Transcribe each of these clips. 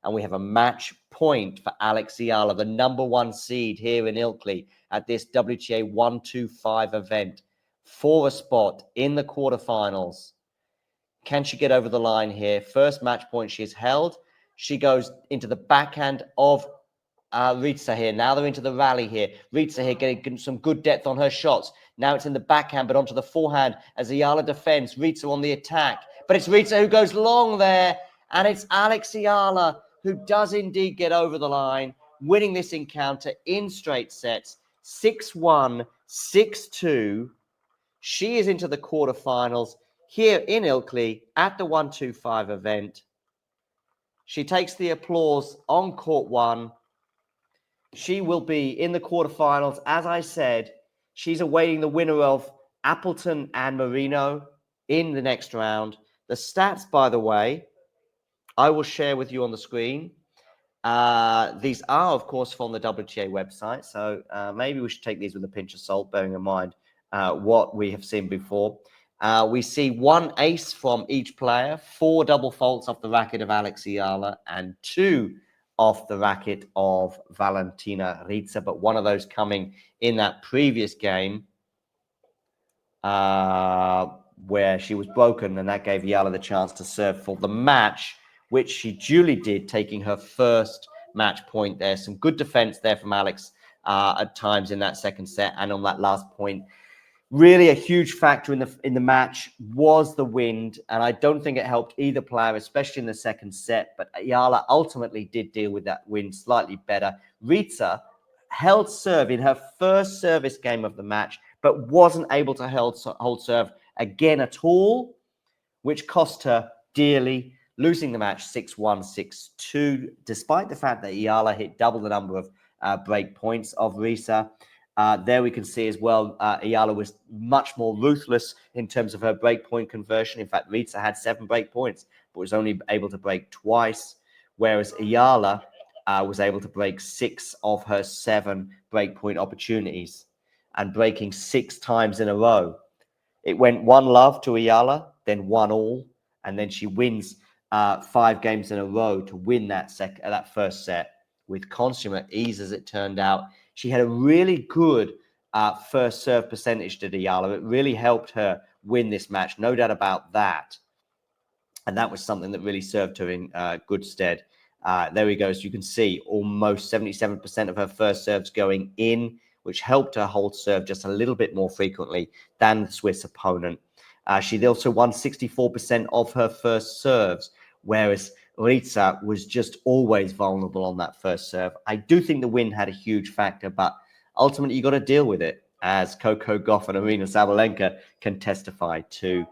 And we have a match point for Alexandra Eala, the #1 seed here in Ilkley at this WTA 125 event, for a spot in the quarterfinals. Can she get over the line here? First match point she has held. She goes into the backhand of Ryser here. Now they're into the rally here. Ryser here getting some good depth on her shots. Now it's in the backhand, but onto the forehand as Eala defends. Ryser on the attack. But it's Ryser who goes long there. And it's Alexandra Eala who does indeed get over the line, winning this encounter in straight sets. 6-1, 6-2. She is into the quarterfinals here in Ilkley at the 125 event. She takes the applause on court one. She will be in the quarterfinals. As I said, she's awaiting the winner of Appleton and Marino in the next round. The stats, by the way, I will share with you on the screen. These are, of course, from the WTA website. So maybe we should take these with a pinch of salt, bearing in mind what we have seen before. We see 1 ace from each player, 4 double faults off the racket of Alexandra Eala, and 2 off the racket of Valentina Ryser, but one of those coming in that previous game where she was broken, and that gave Eala the chance to serve for the match, which she duly did, taking her first match point there. Some good defense there from Alex at times in that second set, and on that last point. Really a huge factor in the match was the wind, and I don't think it helped either player, especially in the second set, but Eala ultimately did deal with that wind slightly better. Ryser held serve in her first service game of the match, but wasn't able to hold serve again at all, which cost her dearly, losing the match 6-1, 6-2, despite the fact that Eala hit double the number of break points of Ryser. There we can see as well, Eala was much more ruthless in terms of her breakpoint conversion. In fact, Ryser had 7 break points, but was only able to break twice, whereas Eala was able to break 6 of her 7 breakpoint opportunities and breaking 6 times in a row. It went 1-love to Eala, then 1-all, and then she wins 5 games in a row to win that first set with consummate ease, as it turned out. She had a really good first serve percentage to Eala. It really helped her win this match, no doubt about that. And that was something that really served her in good stead. There we go. So you can see almost 77% of her first serves going in, which helped her hold serve just a little bit more frequently than the Swiss opponent. She also won 64% of her first serves, whereas Ryser was just always vulnerable on that first serve. I do think the wind had a huge factor, but ultimately you got to deal with it, as Coco Gauff and Arina Sabalenka can testify to.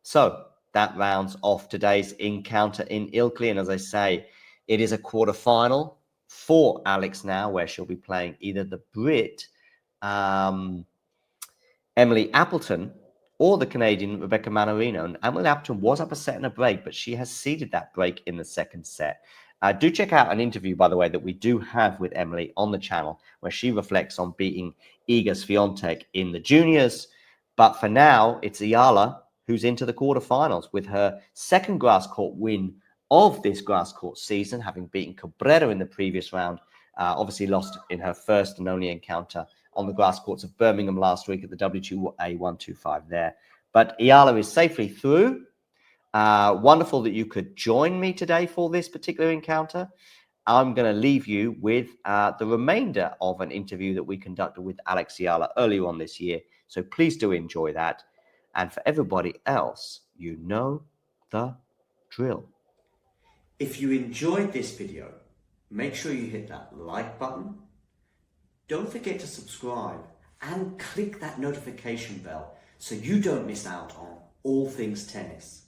So that rounds off today's encounter in Ilkley. And as I say, it is a quarterfinal for Alex now, where she'll be playing either the Brit, Emily Appleton, or the Canadian Rebecca Manarino. And Emily Appleton was up a set and a break, but she has ceded that break in the second set. Do check out an interview, by the way, that we do have with Emily on the channel, where she reflects on beating Iga Swiatek in the juniors. But for now, it's Eala who's into the quarterfinals with her second grass court win of this grass court season, having beaten Cabrera in the previous round. Obviously lost in her first and only encounter on the grass courts of Birmingham last week at the WTA 125 there. But Eala is safely through. Wonderful that you could join me today for this particular encounter. I'm going to leave you with the remainder of an interview that we conducted with Alexandra Eala earlier on this year. So please do enjoy that. And for everybody else, you know the drill. If you enjoyed this video, make sure you hit that like button. Don't forget to subscribe and click that notification bell so you don't miss out on all things tennis.